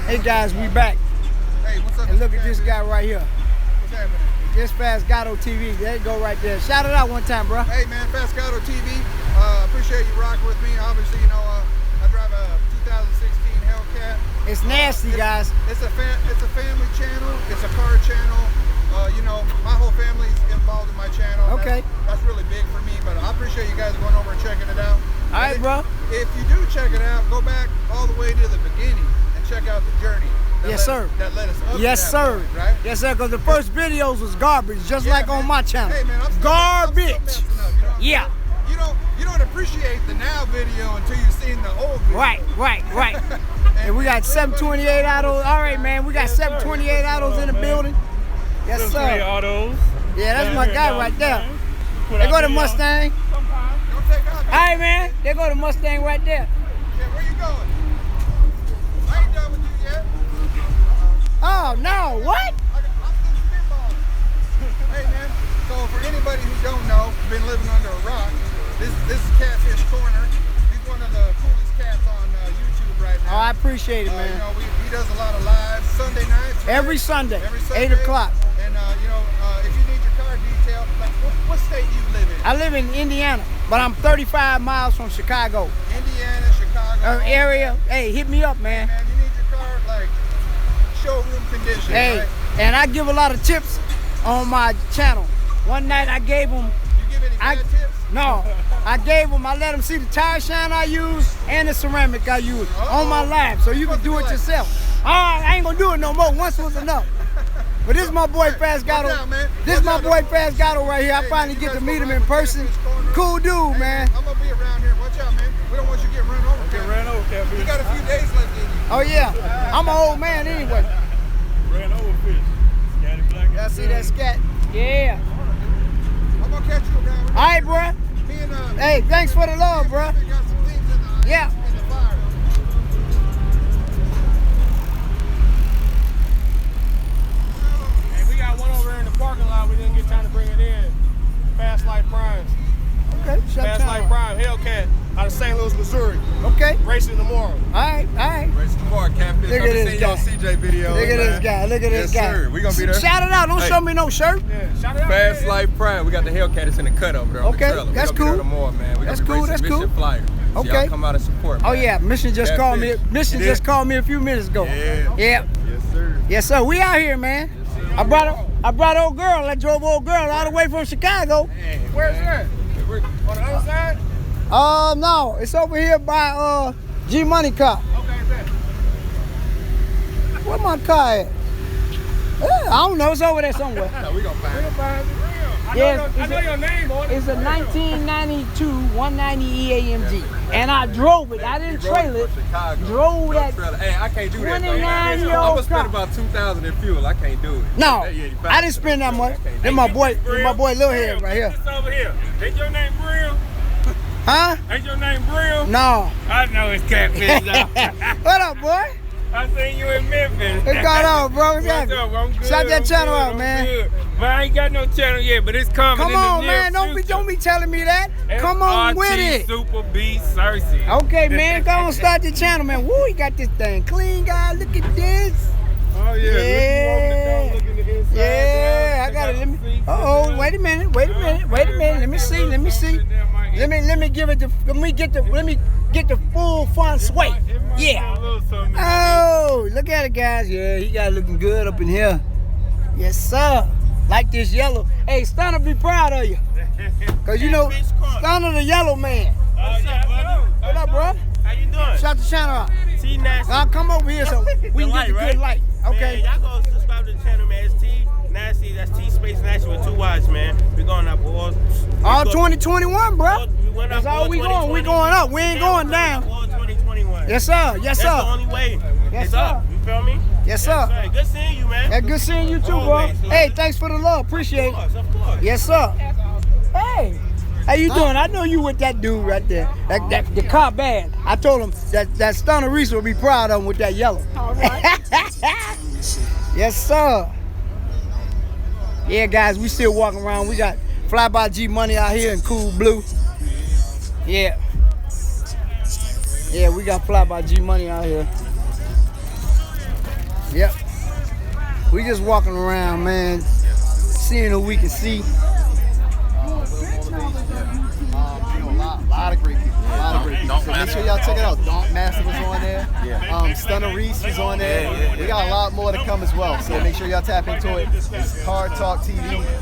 Hey guys, we back. Hey, what's up? And look at this guy right here. What's happening? This Fsgato TV. There you go right there. Shout it out one time, bro. Hey man, Fsgato TV. Appreciate you rocking with me. Obviously, you know, I drive a 2016 Hellcat. It's nasty, guys. It's a family channel. It's a car channel. You know, my whole family's involved in my channel. Okay. That's really big for me, but I appreciate you guys going over and checking it out. All right, bro. If you do check it out, go back all the way to the beginning and check out the journey. Yes, sir. That led us up. Yes, to that sir. point, right? Yes, sir. Because the first videos was garbage, just like man. on my channel. Hey, man, I'm still garbage. messing up, you know? Yeah. You don't appreciate the now video until you've seen the old video. Right. And we got 728 autos. All right, man. We got 728 autos in the building. Yes, sir. Autos. Yeah, that's my guy right there. They go to Mustang. Don't take off. All right, man. They go to Mustang right there. Yeah, where you going? I ain't done with you yet. Oh, no. What? I'm still spitballing. Hey, man. So for anybody who don't know, been living under a rock, this is Catfish Corner. He's one of the coolest cats on YouTube right now. Oh, I appreciate it, You man. know, he does a lot of lives Sunday nights. Right? Every Sunday, Every Sunday, 8 o'clock. And you know, if you need your car detailed, like what state you live in? I live in Indiana, but I'm 35 miles from Chicago. Indiana, Chicago. Area. Hey, hit me up, man. Man, you need your car like showroom condition. Hey, right? and I give a lot of tips on my channel. One night I gave them. You give any bad tips? No, I let them see the tire shine I use and the ceramic I use on my live, so you can do it yourself. I ain't gonna do it no more. Once was enough. But this is my boy Fsgato. This is my boy Fsgato right here. I finally get to meet him in person. Cool dude, man. I'm gonna be around here. Watch out, man. We don't want you to get run over. Get ran over, Catfish. You got a few days left in you. Oh yeah, I'm an old man anyway. Ran over fish. Scatty black. Y'all see that scat? Yeah. I'm gonna catch you around. All right, bro. Hey, thanks for the love, bro. Got some things in the, Yeah. in the fire. Hey, we got one over here in the parking lot. We didn't get time to bring it in. Fast Life Prime. Okay, shut Fast down. Life Prime. Hellcat out of St. Louis, Missouri. Okay. Racing tomorrow. All right. Racing tomorrow, Catfish. Look at this guy. CJ video. Look at this guy. Look at this guy. Yes, sir. We gonna be there. Shout it out. Don't show me no shirt. Yeah, shout it out. Fast Life Prime. We got the Hellcat. It's in the cut over there. On Okay, the trailer. that's we gonna cool. Be there tomorrow, man. We That's gonna be cool, racing that's Mission cool. Flyer. So Okay. y'all come out and support. Oh man. yeah, Mission just called me. Catfish. Mission You just did? called me a few minutes ago. Yeah. Yeah. Yes, sir. Yes, sir. We out here, man. I brought old girl. I drove old girl all the way from Chicago. Hey, Where's man. that? On the other side? No, it's over here by G Money car. Okay, bet. Where my car at? I don't know. It's over there somewhere. No, we gonna find it. I know your name on it. It's a 1992 190 EAMG, and I drove it. I didn't trail it. Drove that. Hey, I can't do that. 29-year-old I'm gonna spend car. about 2,000 in fuel. I can't do it. No, That 85. I didn't spend that much. Then my boy Lil Head right here. This over here. Ain't your name Brill? Huh? Ain't your name Brill? No. I know it's Catfish. What up, boy? I seen you in Memphis. What's going on, bro? What's What's happening? up? I'm good. Shout that I'm channel good, out, I'm man. good. But I ain't got no channel yet, but it's coming. Come in the on, near man. future. Don't be telling me that. Come on SRT with it. Super B Cersei. Okay, man. Go on, start the channel, man. Woo, you got this thing clean, guy. Look at this. Oh yeah. Look in the inside. Yeah, I got it. Let me. Wait a minute. Let me see. Let me get the full fun sway. Yeah. Oh, look at it, guys. Yeah, he got it looking good up in here. Yes, sir. Like this yellow. Hey, Stunner be proud of you. Cause you know, Stunner the yellow man. What's up, buddy? What up, bro? How you doing? Shout the channel out. T Nasty. I'll come over here so we can get the good light. Okay. Man, y'all go subscribe to the channel, man. It's T Nasty. That's T Space Nasty with 2 Y's, man. We going up all 2021, bro. That's all we going. We going up. We ain't going down. All 2021. Yes, sir. Yes, That's the sir. only way. Yes, It's sir. up. You feel me? Yes, sir. Right. Good seeing you, man. Yeah, good seeing you too, bro. Always, man. Hey, thanks for the love. Appreciate it. Of course. Yes, sir. Hey, how you doing? I know you with that dude right there. That the car bad. I told him that Stunner Reese will be proud of him with that yellow. All right. Yes, sir. Yeah, guys, we still walking around. We got Flyby G Money out here in cool blue. Yeah. Yeah, we got Flyby G Money out here. Yep. We just walking around, man, seeing who we can see. A lot of great people. A lot of great people. So make sure y'all check it out. Donk Master was on there. Yeah. Stunner Reese was on there. We got a lot more to come as well. So make sure y'all tap into it. It's Hard Talk TV.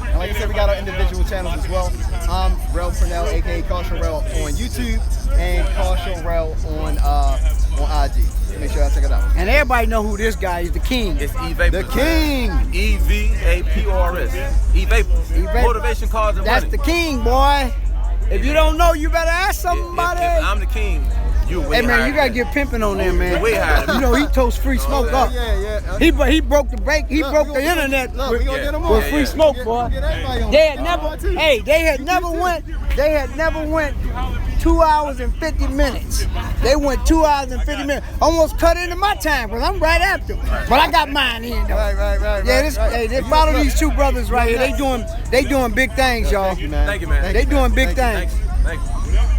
And like I said, we got our individual channels as well. I'm Rel Purnell, aka Caution Rel on YouTube, and Caution Rel on IG. So make sure y'all check it out. And everybody know who this guy is, the king. It's E-Vapors. The king. E-V-A-P-O-R-S. E-Vapors. E-Vapors. Motivation, cause, and That's money. the king, boy. If you don't know, you better ask somebody. If I'm the king, you way Hey man, higher you gotta than get pimping on there, man. You way higher than You know he toast free smoke up. Yeah. He broke the break. He broke the internet Look, we gonna get them on. with free smoke, boy. Get everybody on. They had never. Hey, they had never went 2 hours and 50 minutes. They went 2 hours and 50 minutes. Almost cut into my time because I'm right after them. But I got mine in though. Right. Yeah, hey, they follow these two brothers right here. They doing big things, y'all. Thank you, man. Thank you, man. They doing big things. Thank you.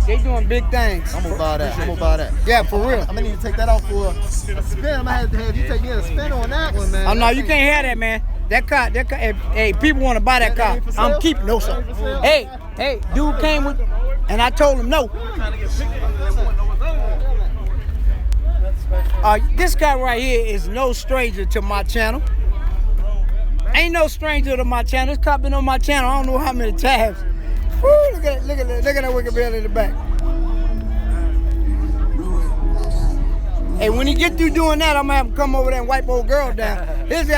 They doing big things. I'm gonna buy that. Yeah, for real. I'm gonna need to take that out for a spin. I'm gonna have to have you take me a spin on that one, man. Oh no, you can't have that, man. That car. Hey, people want to buy that car. I'm keeping no sir. Hey, dude came with, and I told him no. This guy right here is no stranger to my channel. Ain't no stranger to my channel. This car been on my channel I don't know how many times. Woo, look at that wicked bill in the back. Hey, when he get through doing that, I'm gonna have him come over there and wipe old girl down. This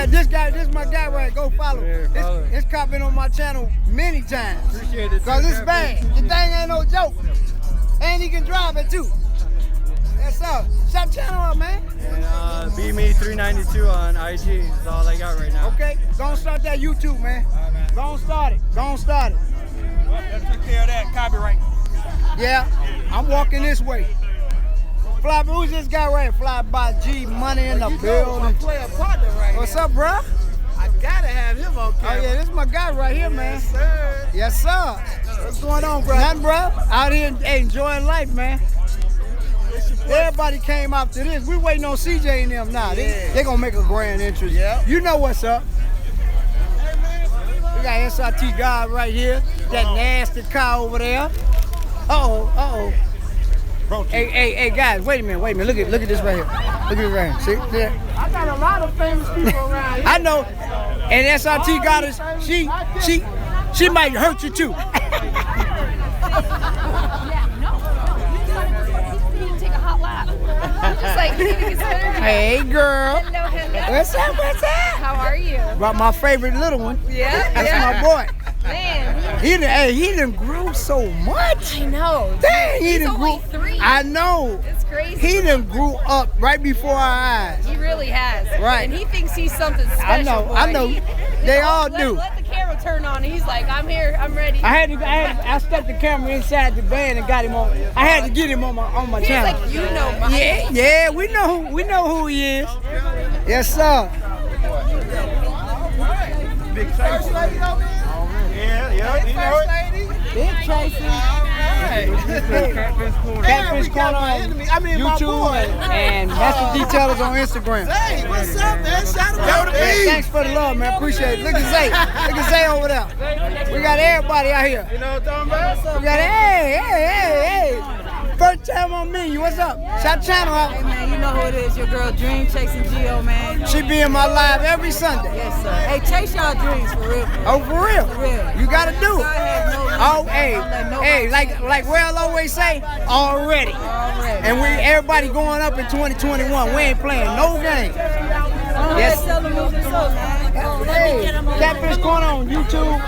my guy right. Go follow. This cop been on my channel many times. Appreciate it. Cause it's bad. The thing ain't no joke. And he can drive it too. That's all. Shut channel up, man. And BMe392 on IG is all I got right now. Okay, go and start that YouTube, man. Go and start it. Well, let's take care of that copyright. Yeah, I'm walking this way. Fly, who's this guy right here? Fly by G, money in the building. Play a partner right What's here. up, bro? I gotta have him on Oh camera. yeah, this is my guy right here, man. Yes, sir. Yes, sir. What's going on, bro? Nothing, bro. Out here enjoying life, man. Everybody came after this. We waiting on CJ and them now. They gonna make a grand entrance. Yeah. You know what's up. We got SRT God right here. That nasty car over there. Uh-oh. Hey, guys, wait a minute. Look at this right here. See? There. I got a lot of famous people around here. I know. And SRT got us. She might hurt you too. Hey, girl. Hello. What's up? How are you? About my favorite little one. Yeah. That's my boy. Man. He done grew so much. I know. Dang, he He's done only grew. 3. I know. It's crazy. He done grew up right before our eyes. He really has. Right. And he thinks he's something special. I know. Boy. They all do. Let the camera turn on. And he's like, I'm here. I'm ready. I stepped the camera inside the van and got him on. I had to get him on my He's channel. like, you know my name. Yeah, we know who he is. Yes, sir. Big first lady over there? Yeah, you know it. Big Tracy. Catfish Corner on YouTube and Master Detailers on Instagram. Hey, what's up, man? Shout out to Man, thanks for the love, man. Appreciate it. Look at Zay over there. We got everybody out here. You know what I'm talking about? We got hey. First time on me. What's up? Shout channel out. Hey man, you know who it is, your girl Dream chasing Gio, man. She be in my live every Sunday. Yes, sir. Hey, chase y'all dreams for real. Oh, for real? For real. You gotta do Go ahead, no it. limits. Oh, Don't let nobody hey, like Well always say, already. And everybody going up in 2021. We ain't playing no games. Yes. Hey, Catfish Corner on YouTube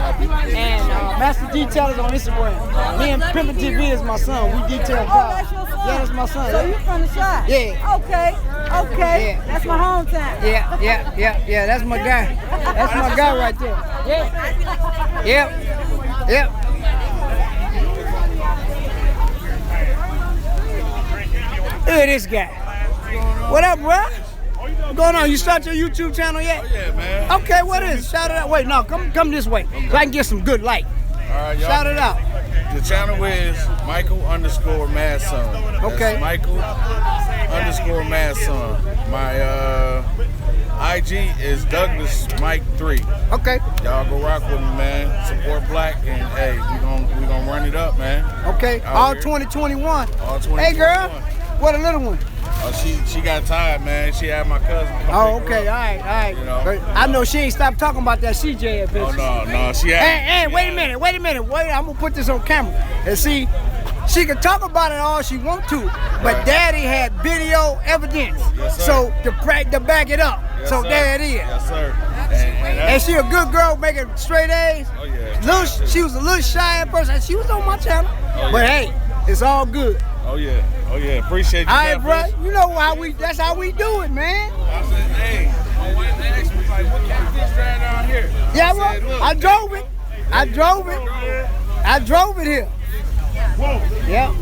and Master Detailers on Instagram. Me and Pimpin' TV is my son. We detail cars. That's your son. Yeah, that's my son. So you from the shop? Yeah. Okay. Yeah. That's my hometown. Yeah. That's my guy. That's my guy right there. Yeah. Yep. Look at this guy. What up, bro? What's going on? You start your YouTube channel yet? Oh, yeah, man. Okay, what is it? Shout it out. Wait, no, come this way so I can get some good light. All right, y'all. Shout it out. The channel is Michael_Madson. Okay. Michael_Madson. My IG is Douglas Mike 3. Okay. Y'all go rock with me, man. Support black, and hey, we gonna run it up, man. Okay. Out All here. 2021. All 2021. Hey, girl. What a little one. She got tired, man. She had my cousin come Oh, pick her okay. up. All right. You know. I know she ain't stopped talking about that CJ bitch. Oh no, she had. Hey, wait a minute. Wait, I'm gonna put this on camera and see. She can talk about it all she want to, but Right. Daddy had video evidence, Yes, sir. so to back it up. Yes, So sir. there it is. Yes, sir. And she a good girl making straight A's. Oh yeah. She was a little shy in person. She was on my channel, Oh, but yeah. hey, it's all good. Oh yeah. Appreciate you. All right, Catfish. bro. You know how that's how we do it, man. I said, hey, my wife asked me like, what Catfish ran down here? Yeah, I said, bro. look. I drove it. I drove it here. Whoa. Yeah.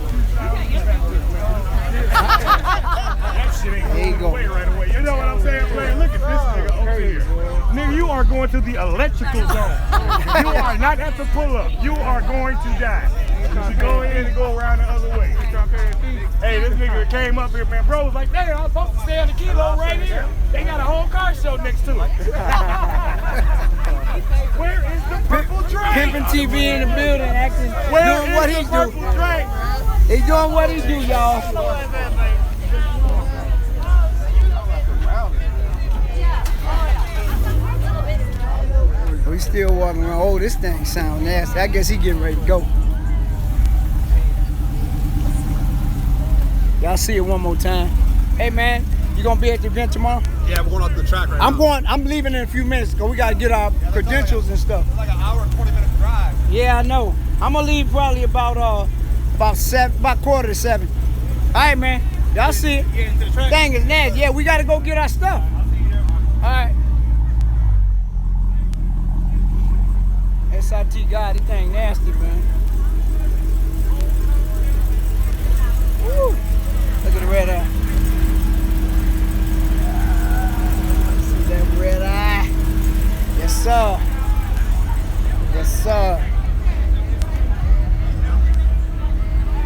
There you go. Right away. You know what I'm saying, man? Look at this nigga over here. Nigga, you are going to the electrical zone. You are not at the pull-up. You are going to die. You go in and go around the other way. Hey, this nigga came up here, man. Bro was like, damn, I'm supposed to stay on the kilo right here. They got a whole car show next to it. Where is the purple train? Pimpin' TV in the building, acting, Where doing what is he the do. purple train? He doing what he do, y'all. We still walking around. Oh, this thing sound nasty. I guess he getting ready to go. Y'all see it one more time. Hey man, you gonna be at the event tomorrow? Yeah, we're going off the track right I'm leaving in a few minutes because we gotta get our credentials and stuff. It's like an hour and 20-minute drive. Yeah, I know. I'm gonna leave probably about 6:45. All right, man. Y'all see it? Thing is nasty. Yeah, we gotta go get our stuff. All right. SIT God, this thing nasty, man. Woo. Look at the red eye. See that red eye? Yes, sir. Yes, sir.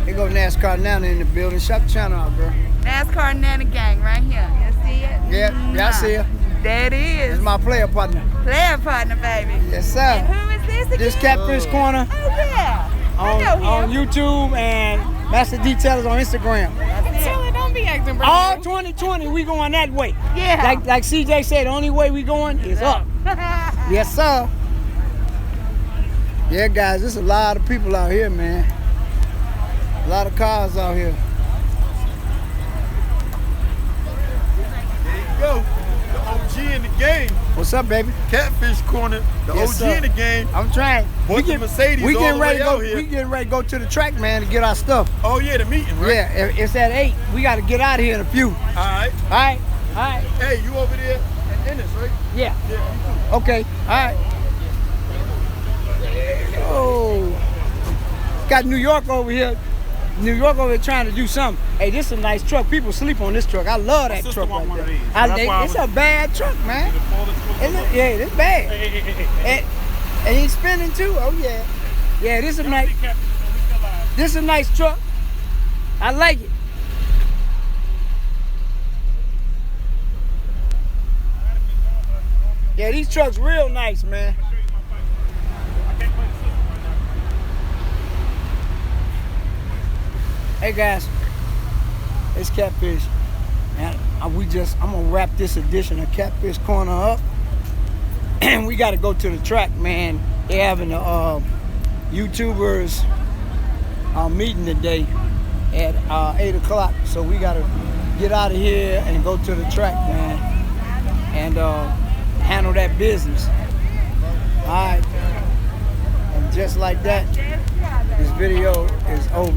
Here go NASCAR Nana in the building. Shut the channel out, girl. NASCAR Nana Gang right here. You see it? Yeah, I see her. There it is. It's my player partner. Player partner, baby. Yes, sir. And who is this again? This Catfish Corner Oh, yeah. I know him. on YouTube and Master Detailers on Instagram. Tell her don't be acting brand All new. 2020, we going that way. Yeah. Like CJ said, the only way we going is up. Yes, sir. Yeah, guys, there's a lot of people out here, man. A lot of cars out here. There you go. The OG in the game. What's up, baby? Catfish Corner. The Yes, OG sir. in the game. I'm trying. Bought the Mercedes we all getting the ready way to go. out here. We getting ready to go to the track, man, to get our stuff. Oh yeah, the meeting, right? Yeah, it's at 8. We got to get out of here in a few. All right. All right. All right. Hey, you over there at Dennis, right? Yeah. Yeah. Okay. All right. Oh. Got New York over here. New York over here trying to do something. Hey, this is a nice truck. People sleep on this truck. I love that truck right there. It's a bad truck, man. Yeah, it's bad. And he's spinning too. Oh yeah. Yeah, this is nice. This is a nice truck. I like it. Yeah, these trucks real nice, man. Hey guys, it's Catfish. And I'm gonna wrap this edition of Catfish Corner up. And we gotta go to the track, man. They're having the YouTubers meeting today at 8 o'clock. So we gotta get out of here and go to the track, man. And handle that business. All right. And just like that, this video is over.